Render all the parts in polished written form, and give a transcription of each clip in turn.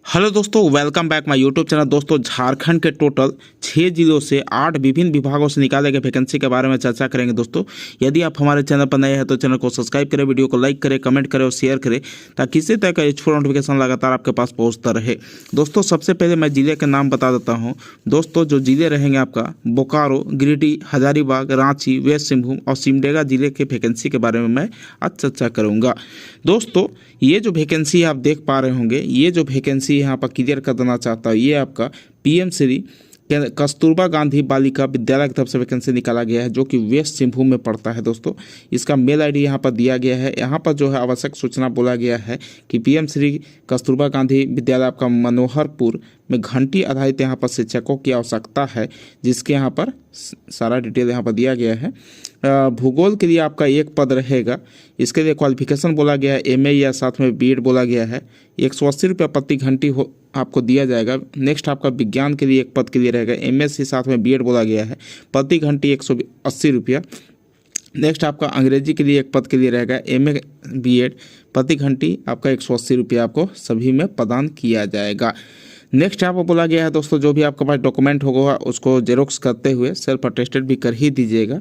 Hello दोस्तों, welcome back my YouTube channel. दोस्तों, झारखंड के टोटल 6 जिलों से 8 विभिन्न विभागों से निकाले गए वैकेंसी के बारे में चर्चा करेंगे। दोस्तों, यदि आप हमारे चैनल पर नए हैं तो चैनल को सब्सक्राइब करें, वीडियो को लाइक करें, कमेंट करें और शेयर करें ताकि इसी तरह का यूजफुल नोटिफिकेशन लगातार आपके पास पहुंचता रहे। दोस्तों, सबसे पहले मैं जिले के नाम बता देता हूँ। दोस्तों, जो जिले रहेंगे आपका बोकारो, गिरिडीह, हजारीबाग, रांची, वेस्ट सिंहभूम और सिमडेगा जिले के वैकेंसी के बारे में मैं आज चर्चा करूँगा। दोस्तों, ये जो वैकेंसी आप देख पा रहे होंगे, ये जो वैकेंसी यहाँ पर क्लियर कर देना चाहता हूँ, ये आपका पीएम श्री कस्तूरबा गांधी बालिका विद्यालय की तरफ से वैकेंसी निकाला गया है, जो कि वेस्ट सिंहभूम में पड़ता है। दोस्तों, इसका मेल आईडी यहाँ पर दिया गया है। यहाँ पर जो है आवश्यक सूचना बोला गया है कि पीएम श्री कस्तूरबा गांधी विद्यालय आपका मनोहरपुर में घंटी आधारित यहाँ पर शिक्षकों की आवश्यकता है, जिसके यहाँ पर सारा डिटेल यहाँ पर दिया गया है। भूगोल के लिए आपका एक पद रहेगा। इसके लिए क्वालिफिकेशन बोला गया है एमए या साथ में बीएड बोला गया है। 180 रुपये प्रति घंटी आपको दिया जाएगा। नेक्स्ट आपका विज्ञान के लिए एक पद के लिए रहेगा, एमएससी साथ में बीएड बोला गया है, प्रति घंटी 180 रुपया। नेक्स्ट आपका अंग्रेजी के लिए एक पद के लिए रहेगा, एमए बीएड, प्रति घंटी आपका 180 रुपया आपको सभी में प्रदान किया जाएगा। नेक्स्ट यहाँ पर बोला गया है दोस्तों, जो भी आपके पास डॉक्यूमेंट होगा उसको जेरोक्स करते हुए सेल्फ अटेस्टेड भी कर ही दीजिएगा।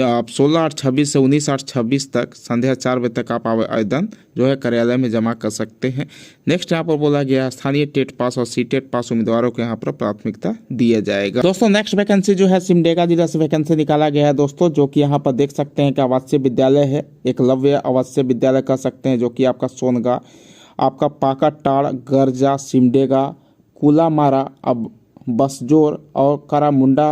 आप 16/8/26 से 19/8/26 तक संध्या 4 बजे तक आप आवेदन जो है कार्यालय में जमा कर सकते हैं। नेक्स्ट यहाँ पर बोला गया है स्थानीय टेट पास और सीटेट पास उम्मीदवारों को यहाँ पर प्राथमिकता दिया जाएगा। दोस्तों, नेक्स्ट वैकेंसी जो है सिमडेगा जिला से वैकेंसी निकाला गया है दोस्तों, जो कि यहाँ पर देख सकते हैं कि आवासीय विद्यालय है, एकलव्य आवासीय विद्यालय कह सकते हैं, जो कि आपका सोनगा, आपका पाकाटाड़, गरजा, सिमडेगा, कुलामारा, अब बसजोर और करामुंडा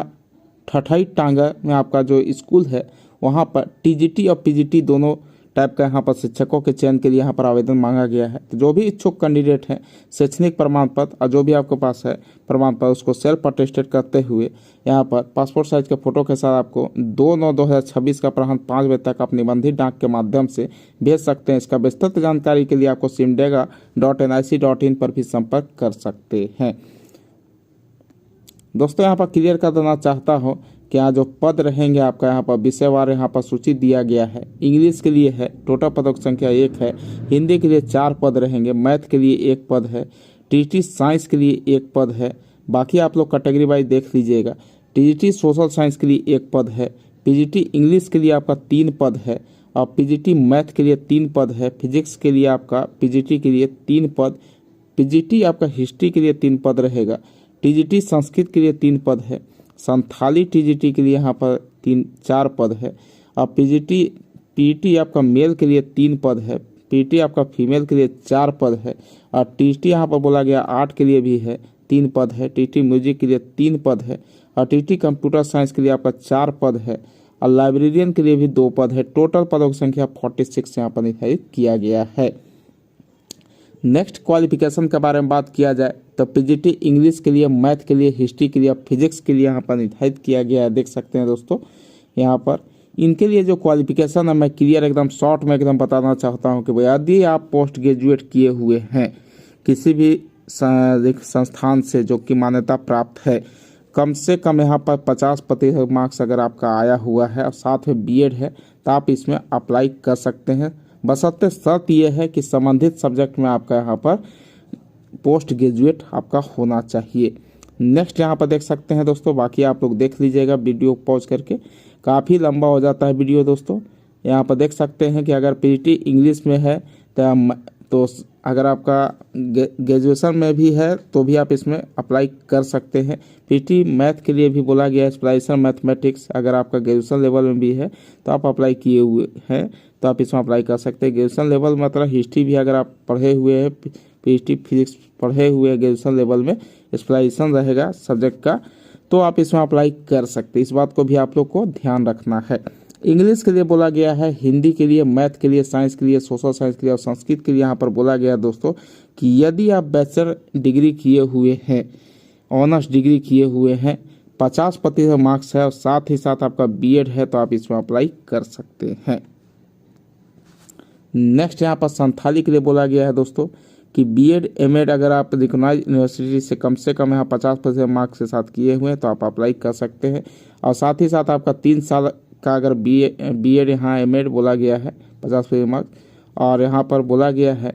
ठठई टांगा में आपका जो स्कूल है वहाँ पर टीजीटी और पीजीटी दोनों टाइप का यहाँ पर शिक्षकों के चयन के लिए यहाँ पर आवेदन मांगा गया है। तो जो भी इच्छुक कैंडिडेट हैं, शैक्षणिक प्रमाण पत्र और जो भी आपके पास है प्रमाण पत्र, उसको सेल्फ अटेस्टेड करते हुए यहाँ पर पासपोर्ट साइज के फोटो के साथ आपको 2/9/2026 का अपराह्न 5 बजे तक आप निबंधित डाक के माध्यम से भेज सकते हैं। इसका विस्तृत जानकारी के लिए आपको simdega.nic.in पर भी संपर्क कर सकते हैं। दोस्तों, यहाँ पर क्लियर कर देना चाहता हूँ कि यहाँ जो पद रहेंगे आपका यहाँ पर विषयवार यहाँ पर सूची दिया गया है। इंग्लिश के लिए है, टोटल पदों की संख्या 1 है। हिंदी के लिए 4 पद रहेंगे। मैथ के लिए 1 पद है। टीजीटी साइंस के लिए 1 पद है। बाकी आप लोग कैटेगरी वाइज देख लीजिएगा। टीजीटी सोशल साइंस के लिए 1 पद है। पीजीटी इंग्लिश के लिए आपका 3 पद है और पीजीटी मैथ के लिए 3 पद है। फिजिक्स के लिए आपका पीजीटी के लिए 3 पद। पीजीटी आपका हिस्ट्री के लिए 3 पद रहेगा। टीजीटी संस्कृत के लिए 3 पद है। संथाली टीजीटी के लिए यहाँ पर 4 पद है और पीटी आपका मेल के लिए 3 पद है। पीटी आपका फीमेल के लिए 4 पद है और टीटी यहाँ पर बोला गया 8 के लिए भी है, 3 पद है। टीटी म्यूजिक के लिए 3 पद है और टीटी कंप्यूटर साइंस के लिए आपका 4 पद है और लाइब्रेरियन के लिए भी 2 पद है। टोटल पदों की संख्या 46 यहाँ पर निर्धारित किया गया है। नेक्स्ट क्वालिफिकेशन के बारे में बात किया जाए तो पीजीटी इंग्लिश के लिए, मैथ के लिए, हिस्ट्री के लिए, फिजिक्स के लिए यहाँ पर निर्धारित किया गया है। देख सकते हैं दोस्तों, यहाँ पर इनके लिए जो क्वालिफिकेशन है मैं क्लियर एकदम शॉर्ट में एकदम बताना चाहता हूँ कि यदि आप पोस्ट ग्रेजुएट किए हुए हैं किसी भी संस्थान से जो कि मान्यता प्राप्त है, कम से कम यहाँ पर 50% मार्क्स अगर आपका आया हुआ है और साथ में बीएड है तो आप इसमें अप्लाई कर सकते हैं। बशर्ते शर्त यह है कि संबंधित सब्जेक्ट में आपका यहाँ पर पोस्ट ग्रेजुएट आपका होना चाहिए। नेक्स्ट यहाँ पर देख सकते हैं दोस्तों, बाकी आप लोग देख लीजिएगा वीडियो पॉज करके, काफ़ी लंबा हो जाता है वीडियो दोस्तों। यहाँ पर देख सकते हैं कि अगर पीजीटी इंग्लिश में है तो अगर आपका ग्रेजुएशन में भी है तो भी आप इसमें अप्लाई कर सकते हैं। पीजीटी मैथ के लिए भी बोला गया है, स्पेशलाइजेशन मैथमेटिक्स, अगर आपका ग्रेजुएशन लेवल में भी है तो आप अप्लाई किए हुए हैं तो आप इसमें अप्लाई कर सकते हैं। ग्रेजुएशन लेवल मतलब हिस्ट्री भी अगर आप पढ़े हुए हैं, पीजीटी फिजिक्स पढ़े हुए हैं ग्रेजुएशन लेवल में, स्पेशलाइजेशन रहेगा सब्जेक्ट का, तो आप इसमें अप्लाई कर सकते हैं। इस बात को भी आप लोग को ध्यान रखना है। इंग्लिश के लिए बोला गया है, हिंदी के लिए, मैथ के लिए, साइंस के लिए, सोशल साइंस के लिए और संस्कृत के लिए यहाँ पर बोला गया है दोस्तों कि यदि आप बैचलर डिग्री किए हुए हैं, ऑनर्स डिग्री किए हुए हैं, 50% मार्क्स है और साथ ही साथ आपका बीएड है तो आप इसमें अप्लाई कर सकते हैं। नेक्स्ट यहाँ पर संथाली के लिए बोला गया है दोस्तों कि बीएड एमएड अगर आप रिकॉग्नाइज यूनिवर्सिटी से कम यहाँ 50% मार्क्स के साथ किए हुए हैं तो आप अप्लाई कर सकते हैं। और साथ ही साथ आपका 3 साल का अगर बीएड यहाँ एमएड बोला गया है 50% मार्क्स, और यहाँ पर बोला गया है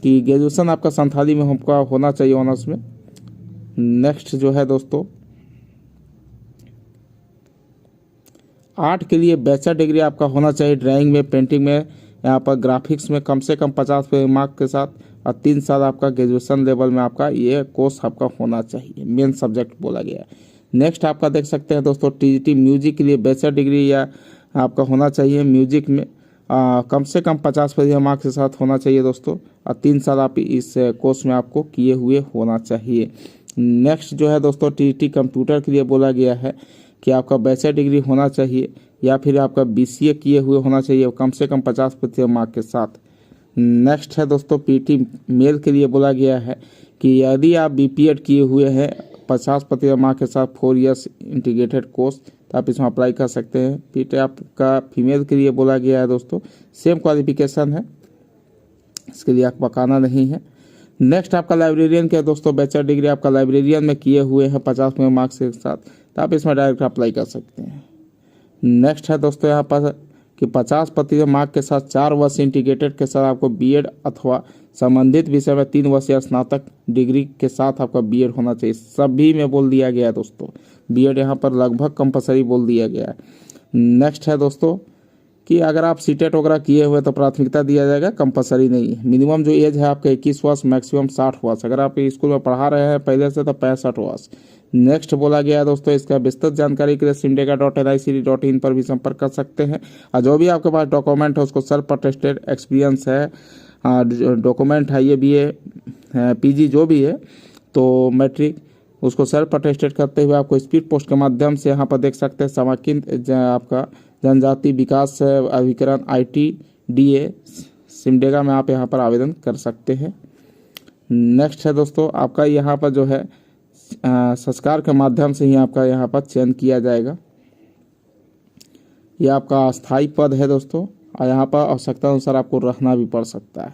कि ग्रेजुएशन आपका संथाली में आपका होना चाहिए ऑनर्स में। नेक्स्ट जो है दोस्तों, आर्ट के लिए बैचलर डिग्री आपका होना चाहिए ड्राइंग में, पेंटिंग में, यहाँ पर ग्राफिक्स में कम से कम 50 मार्क के साथ, और 3 साल आपका ग्रेजुएशन लेवल में आपका ये कोर्स आपका होना चाहिए, मेन सब्जेक्ट बोला गया है। नेक्स्ट आपका देख सकते हैं दोस्तों, टीजीटी म्यूजिक के लिए बैचलर डिग्री या आपका होना चाहिए म्यूजिक में, कम से कम 50% मार्क्स के साथ होना चाहिए दोस्तों, और 3 साल आप इस कोर्स में आपको किए हुए होना चाहिए। नेक्स्ट जो है दोस्तों, टीजीटी कंप्यूटर के लिए बोला गया है कि आपका बैचलर डिग्री होना चाहिए या फिर आपका बीसीए किए हुए होना चाहिए कम से कम 50% मार्क के साथ। नेक्स्ट है दोस्तों, पीटी मेल के लिए बोला गया है कि यदि आप बीपीएड किए हुए हैं 50% मार्क के साथ 4 इयर्स इंटीग्रेटेड कोर्स, तो आप इसमें अप्लाई कर सकते हैं। पीटी आपका फीमेल के लिए बोला गया है दोस्तों, सेम क्वालिफिकेशन है, इसके लिए आपका बकाना नहीं है। नेक्स्ट आपका लाइब्रेरियन के दोस्तों, बैचलर डिग्री आपका लाइब्रेरियन में किए हुए हैं 50 मार्क्स के साथ, तो आप इसमें डायरेक्ट अप्लाई कर सकते हैं। नेक्स्ट है दोस्तों यहाँ पर कि 50% मार्क के साथ 4 वर्ष इंटीग्रेटेड के साथ आपको बीएड अथवा संबंधित विषय में 3 वर्ष या स्नातक डिग्री के साथ आपका बीएड होना चाहिए। सभी में बोल दिया गया है दोस्तों, बीएड यहाँ पर लगभग कंपलसरी बोल दिया गया है। नेक्स्ट है दोस्तों कि अगर आप सीटेट वगैरह किए हुए तो प्राथमिकता दिया जाएगा, कंपलसरी नहीं है। मिनिमम जो एज है आपका 21 वर्ष, मैक्सिमम 60 वर्ष। अगर आप स्कूल में पढ़ा रहे हैं पहले से तो 65 वर्ष। नेक्स्ट बोला गया है दोस्तों, इसका विस्तृत जानकारी के लिए simdega.nic.in पर भी संपर्क कर सकते हैं। और जो भी आपके पास डॉक्यूमेंट है उसको सेल्फ अटेस्टेड एक्सपीरियंस है, डॉक्यूमेंट है, ये भी है पीजी जो भी है, तो मैट्रिक, उसको सेल्फ अटेस्टेड करते हुए आपको स्पीड पोस्ट के माध्यम से यहाँ पर देख सकते हैं समाकित आपका जनजाति विकास अभिकरण ITDA सिमडेगा में आप यहाँ पर आवेदन कर सकते हैं। नेक्स्ट है दोस्तों, आपका यहाँ पर जो है संस्कार के माध्यम से ही आपका यहाँ पर चयन किया जाएगा। यह आपका अस्थायी पद है दोस्तों, और यहाँ पर आवश्यकता अनुसार आपको रहना भी पड़ सकता है।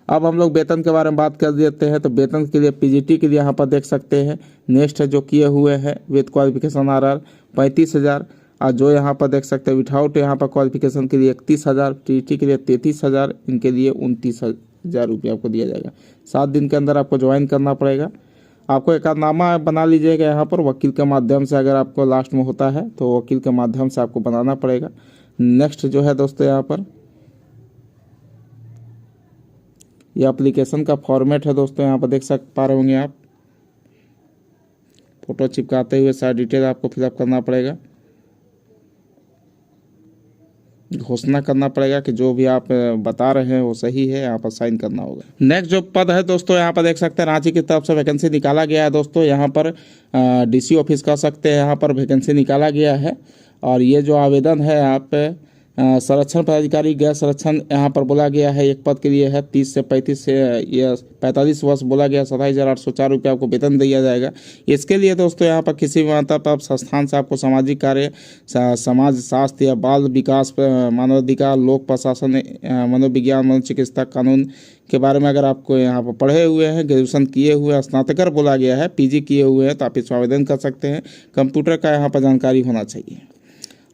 अब हम लोग वेतन के बारे में बात कर देते हैं, तो वेतन के लिए पीजीटी के लिए यहाँ पर देख सकते हैं। नेक्स्ट है जो किए हुए हैं विद क्वालिफिकेशन RR 35,000, और जो यहाँ पर देख सकते हैं विथआउट यहाँ पर क्वालिफिकेशन के लिए 31,000, टीटी के लिए 33,000, इनके लिए 29,000 रुपये आपको दिया जाएगा। 7 दिन के अंदर आपको ज्वाइन करना पड़ेगा। आपको एकनामा बना लीजिएगा यहाँ पर वकील के माध्यम से, अगर आपको लास्ट में होता है तो वकील के माध्यम से आपको बनाना पड़ेगा। नेक्स्ट जो है दोस्तों, यहाँ पर यह एप्लीकेशन का फॉर्मेट है दोस्तों, यहाँ पर देख पा रहे होंगे आप, फोटो चिपकाते हुए सारी डिटेल आपको फिलअप करना पड़ेगा, घोषणा करना पड़ेगा कि जो भी आप बता रहे हैं वो सही है, यहाँ पर साइन करना होगा। नेक्स्ट जो पद है दोस्तों, यहाँ पर देख सकते हैं रांची की तरफ से वैकेंसी निकाला गया है दोस्तों। यहाँ पर DC ऑफिस कर सकते हैं, यहाँ पर वैकेंसी निकाला गया है। और ये जो आवेदन है आप संरक्षण पदाधिकारी गैस संरक्षण यहाँ पर बोला गया है, एक पद के लिए है 30 से 35 से या 45 वर्ष बोला गया, 27,804 रुपये आपको वेतन दिया जाएगा। इसके लिए दोस्तों यहाँ पर किसी भी मतलब संस्थान से आपको सामाजिक कार्य, समाज शास्त्र या बाल विकास, मानवाधिकार, लोक प्रशासन, मनोविज्ञान, मनोचिकित्सा, कानून के बारे में अगर आपको यहाँ पर पढ़े हुए हैं, ग्रेजुएशन किए हुए, स्नातकर बोला गया है, PG किए हुए हैं, तो आप इसमें आवेदन कर सकते हैं। कंप्यूटर का यहाँ पर जानकारी होना चाहिए।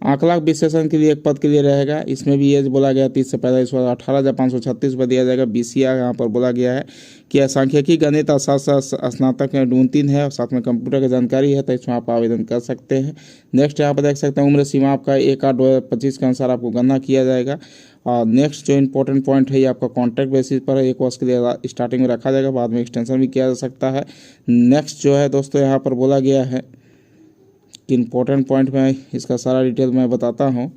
आंकड़ा विश्लेषण के लिए एक पद के लिए रहेगा, इसमें भी एज बोला गया 30 से 45 वर्ष, 18,536 रुपये दिया जाएगा। BCA यहाँ पर बोला गया है कि सांख्यिकी, गणित और साथ स्नातक में 3 है और साथ में कंप्यूटर की जानकारी है, तो इसमें आप आवेदन कर सकते हैं। नेक्स्ट यहाँ पर देख सकते हैं उम्र सीमा आपका 1/8/2025 के अनुसार आपको गणना किया जाएगा। और नेक्स्ट जो इंपॉर्टेंट पॉइंट है, ये आपका कॉन्ट्रैक्ट बेसिस पर 1 वर्ष के लिए स्टार्टिंग में रखा जाएगा, बाद में एक्सटेंशन भी किया जा सकता है। नेक्स्ट जो है दोस्तों, यहाँ पर बोला गया है कि इंपॉर्टेंट पॉइंट में इसका सारा डिटेल मैं बताता हूँ।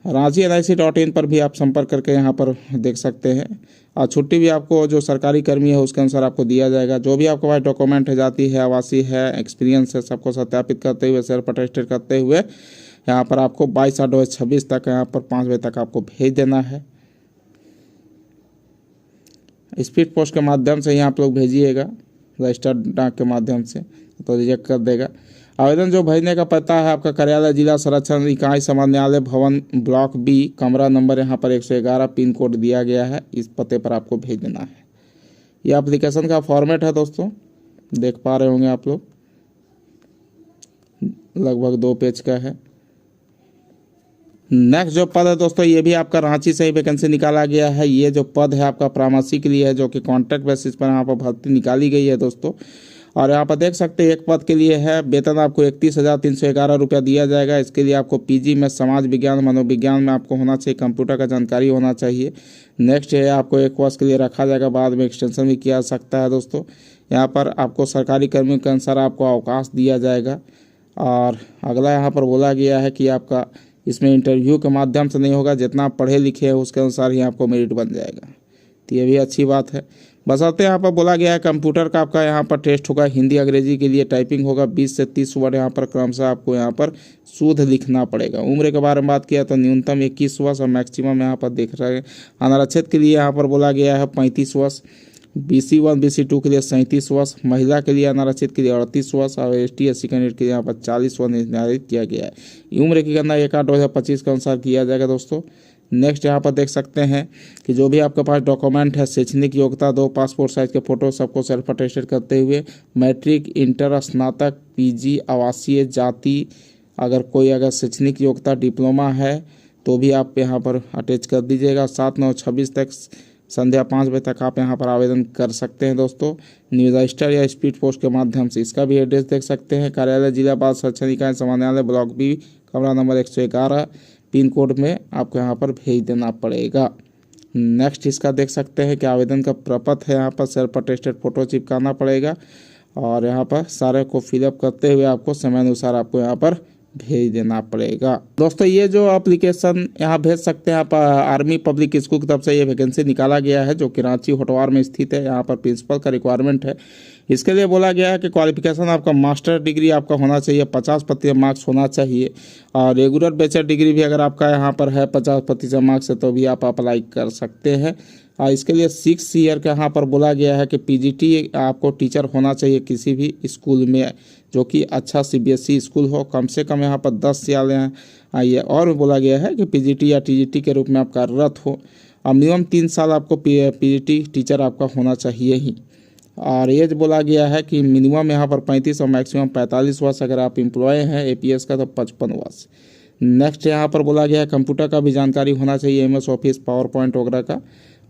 ranchi.nic.in पर भी आप संपर्क करके यहाँ पर देख सकते हैं। और छुट्टी भी आपको जो सरकारी कर्मी है उसके अनुसार आपको दिया जाएगा। जो भी आपके पास डॉक्यूमेंट है, जाति है, आवासीय है, एक्सपीरियंस है, सबको सत्यापित करते हुए, सेल्फ अटेस्टेड करते हुए यहाँ पर आपको 22/8/2026 तक यहाँ पर 5 बजे तक आपको भेज देना है। स्पीड पोस्ट के माध्यम से ही आप लोग भेजिएगा, रजिस्टर्ड डाक के माध्यम से, तो रिजेक्ट कर देगा। आवेदन जो भेजने का पता है आपका कार्यालय जिला संरक्षण इकाई समान न्यायालय भवन ब्लॉक B, कमरा नंबर यहाँ पर 111, पिन कोड दिया गया है, इस पते पर आपको भेज देना है। यह एप्लीकेशन का फॉर्मेट है दोस्तों, देख पा रहे होंगे आप लोग, लगभग 2 पेज का है। नेक्स्ट जो पद है दोस्तों, ये भी आपका रांची से ही वैकेंसी निकाला गया है। ये जो पद है आपका फार्मेसी के लिए है, जो कि कॉन्ट्रैक्ट बेसिस पर यहाँ पर भर्ती निकाली गई है दोस्तों। और यहाँ पर देख सकते हैं एक पद के लिए है, वेतन आपको 31,311 रुपया दिया जाएगा। इसके लिए आपको पीजी में समाज विज्ञान मनोविज्ञान में आपको होना चाहिए, कंप्यूटर का जानकारी होना चाहिए। नेक्स्ट है आपको 1 वर्ष के लिए रखा जाएगा, बाद में एक्सटेंशन भी किया जा सकता है दोस्तों। यहाँ पर आपको सरकारी कर्मियों के अनुसार आपको अवकाश दिया जाएगा। और अगला यहाँ पर बोला गया है कि आपका इसमें इंटरव्यू के माध्यम से नहीं होगा, जितना आप पढ़े लिखे हैं उसके अनुसार ही आपको मेरिट बन जाएगा। तो ये भी अच्छी बात है। बशर्ते यहाँ पर बोला गया है कंप्यूटर का आपका यहाँ पर टेस्ट होगा, हिंदी अंग्रेजी के लिए टाइपिंग होगा, 20 से 30 वर्ड यहाँ पर क्रमशः आपको यहाँ पर शुद्ध लिखना पड़ेगा। उम्र के बारे में बात किया तो न्यूनतम 21 वर्ष और मैक्सिमम यहाँ पर देख रहे हैं। अनारक्षित के लिए यहाँ पर बोला गया है 35 वर्ष, BC1 BC2 के लिए 37 वर्ष, महिला के लिए अनारक्षित के लिए 38 वर्ष और ST SC कैंडिडेट के लिए यहाँ पर 40 वर्ष निर्धारित किया गया है। उम्र की गणना 1/8/2025 के अनुसार किया जाएगा दोस्तों। नेक्स्ट यहाँ पर देख सकते हैं कि जो भी आपके पास डॉक्यूमेंट है, शैक्षणिक योग्यता 2 पासपोर्ट साइज के फोटो सबको सेल्फ अटेस्टेड करते हुए, मैट्रिक, इंटर, स्नातक, PG, आवासीय, जाति, अगर कोई अगर शैक्षणिक योग्यता डिप्लोमा है तो भी आप यहाँ पर अटैच कर दीजिएगा। 7/9/26 तक संध्या 5 बजे तक आप यहाँ पर आवेदन कर सकते हैं दोस्तों, न्यूज रजिस्टर या स्पीड पोस्ट के माध्यम से। इसका भी एड्रेस देख सकते हैं, कार्यालय जिला बाल संरक्षण इकाई समान्यालय ब्लॉक B, कमरा नंबर 111, पिन कोड में आपको यहाँ पर भेज देना पड़ेगा। नेक्स्ट इसका देख सकते हैं कि आवेदन का प्रपत्र है, यहाँ पर सेल्फ अटेस्टेड फोटो चिपकाना पड़ेगा और यहाँ पर सारे को फिलअप करते हुए आपको समय अनुसार आपको यहाँ पर भेज देना पड़ेगा। दोस्तों ये जो एप्लीकेशन यहाँ भेज सकते हैं आप, आर्मी पब्लिक स्कूल की तरफ से ये वैकेंसी निकाला गया है, जो कि रांची होटवार में स्थित है। यहाँ पर प्रिंसिपल का रिक्वायरमेंट है। इसके लिए बोला गया है कि क्वालिफिकेशन आपका मास्टर डिग्री आपका होना चाहिए, 50% मार्क्स होना चाहिए और रेगुलर बैचलर डिग्री भी अगर आपका यहाँ पर है 50% मार्क्स से तो भी आप अप्लाई कर सकते हैं। और इसके लिए 6 ईयर का यहाँ पर बोला गया है कि PGT आपको टीचर होना चाहिए किसी भी स्कूल में, जो कि अच्छा CBSE स्कूल हो, कम से कम यहाँ पर 10 साल आइए। और बोला गया है कि PGT या TGT के रूप में आप कार्यरत हो और मिनिमम 3 साल आपको PGT टीचर आपका होना चाहिए ही। और एज बोला गया है कि मिनिमम यहाँ पर 35 और मैक्सिमम 45 वर्ष, अगर आप एम्प्लॉय हैं APS का तो 55 वर्ष। नेक्स्ट यहाँ पर बोला गया है कंप्यूटर का भी जानकारी होना चाहिए, MS ऑफिस, पावरपॉइंट वगैरह का।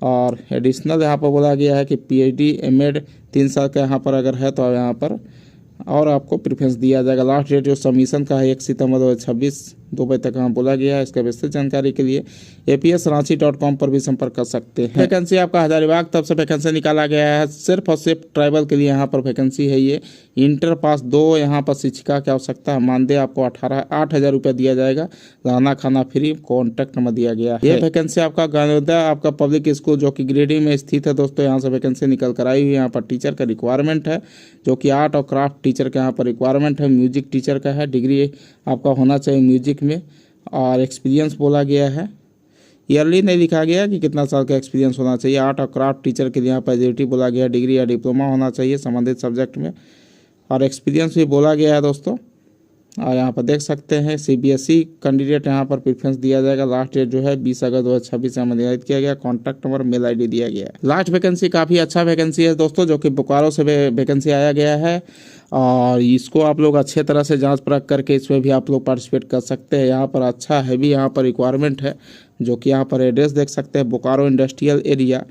और एडिशनल यहाँ पर बोला गया है कि PhD MAd 3 साल का यहाँ पर अगर है तो यहाँ पर और आपको प्रेफरेंस दिया जाएगा। लास्ट डेट जो सबमिशन का है 1 सितंबर 2026 2 बजे तक यहाँ बोला गया है। इसका विस्तृत जानकारी के लिए APSranchi.com पर भी संपर्क कर सकते हैं। वैकेंसी आपका हजारीबाग तरफ से वैकेंसी निकाला गया है, सिर्फ और सिर्फ ट्राइबल के लिए यहाँ पर वैकेंसी है। ये इंटर पास 2 यहाँ पर शिक्षिका की आवश्यकता है। मानदेय आपको 8,000 रुपया दिया जाएगा, रहना खाना फ्री, कॉन्टैक्ट नंबर दिया गया है। ये वैकेंसी आपका गांधीनगर आपका पब्लिक स्कूल जो कि गिरिडीह में स्थित है दोस्तों, यहाँ से वैकेंसी निकल कर आई हुई है। यहाँ पर टीचर का रिक्वायरमेंट है, जो कि आर्ट और क्राफ्ट टीचर का यहाँ पर रिक्वायरमेंट है। म्यूजिक टीचर का है, डिग्री आपका होना चाहिए म्यूजिक में। और एक्सपीरियंस बोला गया है, ईयरली नहीं लिखा गया कि कितना साल का एक्सपीरियंस होना चाहिए। आर्ट और क्राफ्ट टीचर के लिए यहाँ पर एलिजिबिलिटी बोला गया है, डिग्री या डिप्लोमा होना चाहिए संबंधित सब्जेक्ट में। और एक्सपीरियंस भी बोला गया है दोस्तों। और यहाँ पर देख सकते हैं CBSE कैंडिडेट यहाँ पर प्रेफरेंस दिया जाएगा। लास्ट डेट जो है 20 अगस्त 2026 में निर्धारित किया गया। कॉन्टैक्ट नंबर, मेल ID दिया गया है। लास्ट वैकेंसी काफ़ी अच्छा वैकेंसी है दोस्तों, जो कि बोकारो से वैकेंसी आया गया है और इसको आप लोग अच्छे तरह से जांच परख करके इसमें भी आप लोग पार्टिसिपेट कर सकते हैं। यहाँ पर अच्छा है भी यहाँ पर रिक्वायरमेंट है, जो कि यहाँ पर एड्रेस देख सकते हैं, बोकारो इंडस्ट्रियल एरिया,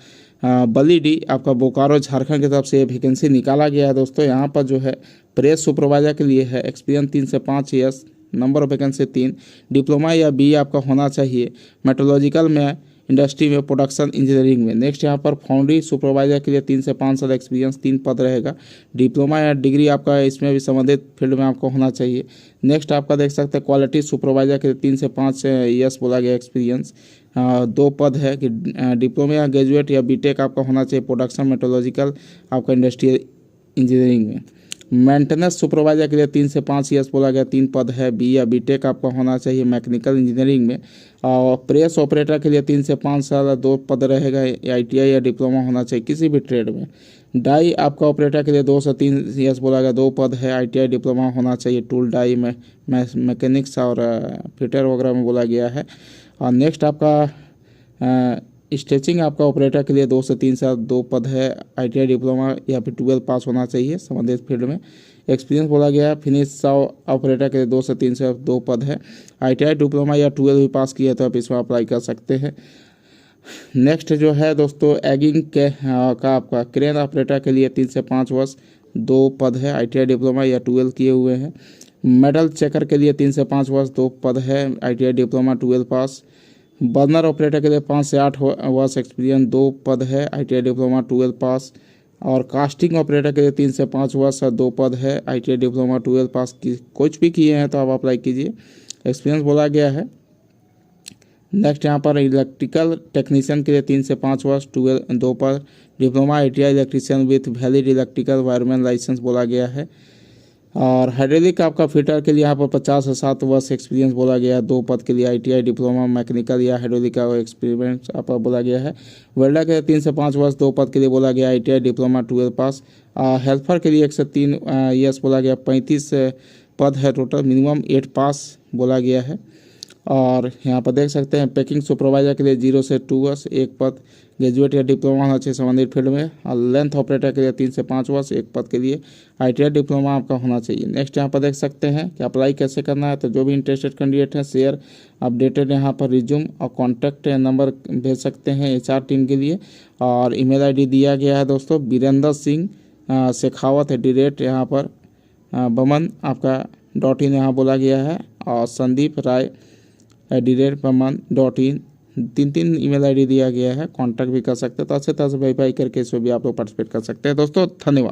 बलीडी आपका बोकारो झारखंड की तरफ से ये वैकेंसी निकाला गया है दोस्तों। यहाँ पर जो है प्रेस सुपरवाइजर के लिए है, एक्सपीरियंस 3 से 5 years, number of vacancy 3, diploma या BE आपका होना चाहिए, मेट्रोलॉजिकल में, इंडस्ट्री में, प्रोडक्शन इंजीनियरिंग में। नेक्स्ट यहाँ पर फाउंड्री सुपरवाइजर के लिए 3 से 5 साल एक्सपीरियंस, 3 पद रहेगा। डिप्लोमा या डिग्री आपका इसमें भी संबंधित फील्ड में आपको होना चाहिए। नेक्स्ट आपका देख सकते हैं क्वालिटी सुपरवाइजर के लिए 3 से 5 ईयर्स बोला गया एक्सपीरियंस। 2 पद है कि डिप्लोमा या ग्रेजुएट या BTech आपका होना चाहिए, प्रोडक्शन मेट्रोलॉजिकल आपका इंडस्ट्रियल इंजीनियरिंग में। मेंटेनेंस सुपरवाइजर के लिए 3 से 5 ईयर्स बोला गया, 3 पद है। BE या BTech आपका होना चाहिए मैकेनिकल इंजीनियरिंग में। और प्रेस ऑपरेटर के लिए 3 से 5 साल, 2 पद रहेगा। ITI या डिप्लोमा होना चाहिए किसी भी ट्रेड में। डाई आपका ऑपरेटर के लिए 2 से 3 ईयर्स बोला गया, 2 पद है। ITI डिप्लोमा होना चाहिए। टूल डाई में मैकेनिक्स और फिटर वगैरह में बोला गया है। और नेक्स्ट आपका स्टिचिंग आपका ऑपरेटर के लिए 2 से 3 साल 2 पद है। ITI डिप्लोमा या फिर 12 पास होना चाहिए संबंधित फील्ड में। एक्सपीरियंस बोला गया है। फिनिश ऑपरेटर के लिए 2 से 3 साल 2 पद है। ITI डिप्लोमा या 12 भी पास किया तो आप इसमें अप्लाई कर सकते हैं। नेक्स्ट जो है दोस्तों एगिंग के का आपका क्रेन ऑपरेटर के लिए 3 से 5 वर्ष 2 पद है। ITI डिप्लोमा या 12 किए हुए हैं। मेटल चेकर के लिए 3 से 5 वर्ष 2 पद है। ITI डिप्लोमा 12 पास। बर्नर ऑपरेटर के लिए 5 से 8 वर्ष एक्सपीरियंस 2 पद है। ITI डिप्लोमा 12 पास। और कास्टिंग ऑपरेटर के लिए 3 से 5 वर्ष 2 पद है। ITI डिप्लोमा 12 पास की कुछ भी किए हैं तो आप अप्लाई कीजिए। एक्सपीरियंस बोला गया है। नेक्स्ट यहाँ पर इलेक्ट्रिकल टेक्नीशियन के लिए 3 से 5 वर्ष 2 पद diploma ITI electrician with valid electrical wireman licence बोला गया है। और हाइड्रोलिक आपका फिटर के लिए यहाँ पर 50 से 7 वर्ष एक्सपीरियंस बोला गया है 2 पद के लिए। ITI डिप्लोमा मैकेनिकल या हाइड्रोलिक का एक्सपीरियंस आपका बोला गया है। वेल्डर के लिए 3 से 5 वर्ष 2 पद के लिए बोला गया ITI डिप्लोमा 12 पास। हेल्पर के लिए 1 से 3 ईयर्स बोला गया 35 पद है टोटल, मिनिमम 8 पास बोला गया है। और यहाँ पर देख सकते हैं पैकिंग सुपरवाइजर के लिए 0 से 2 वर्ष 1 पद, ग्रेजुएट या डिप्लोमा होना चाहिए संबंधित फील्ड में। और लेंथ ऑपरेटर के लिए 3 से 5 वर्ष 1 पद के लिए ITI डिप्लोमा आपका होना चाहिए। नेक्स्ट यहाँ पर देख सकते हैं कि अप्लाई कैसे करना है। तो जो भी इंटरेस्टेड कैंडिडेट हैं शेयर अपडेटेड यहाँ पर रिज्यूम और कॉन्टैक्ट नंबर भेज सकते हैं HR टीम के लिए। और email ID दिया गया है दोस्तों वीरेंद्र सिंह शेखावत @, यहाँ पर बमन आपका .in यहाँ बोला गया है। और संदीप राय @बमन.in 3 email ID दिया गया है। कॉन्टैक्ट भी कर सकते हैं। तो अच्छे तरह से वेरीफाई करके इसमें भी आप लोग पार्टिसिपेट कर सकते हैं दोस्तों। धन्यवाद।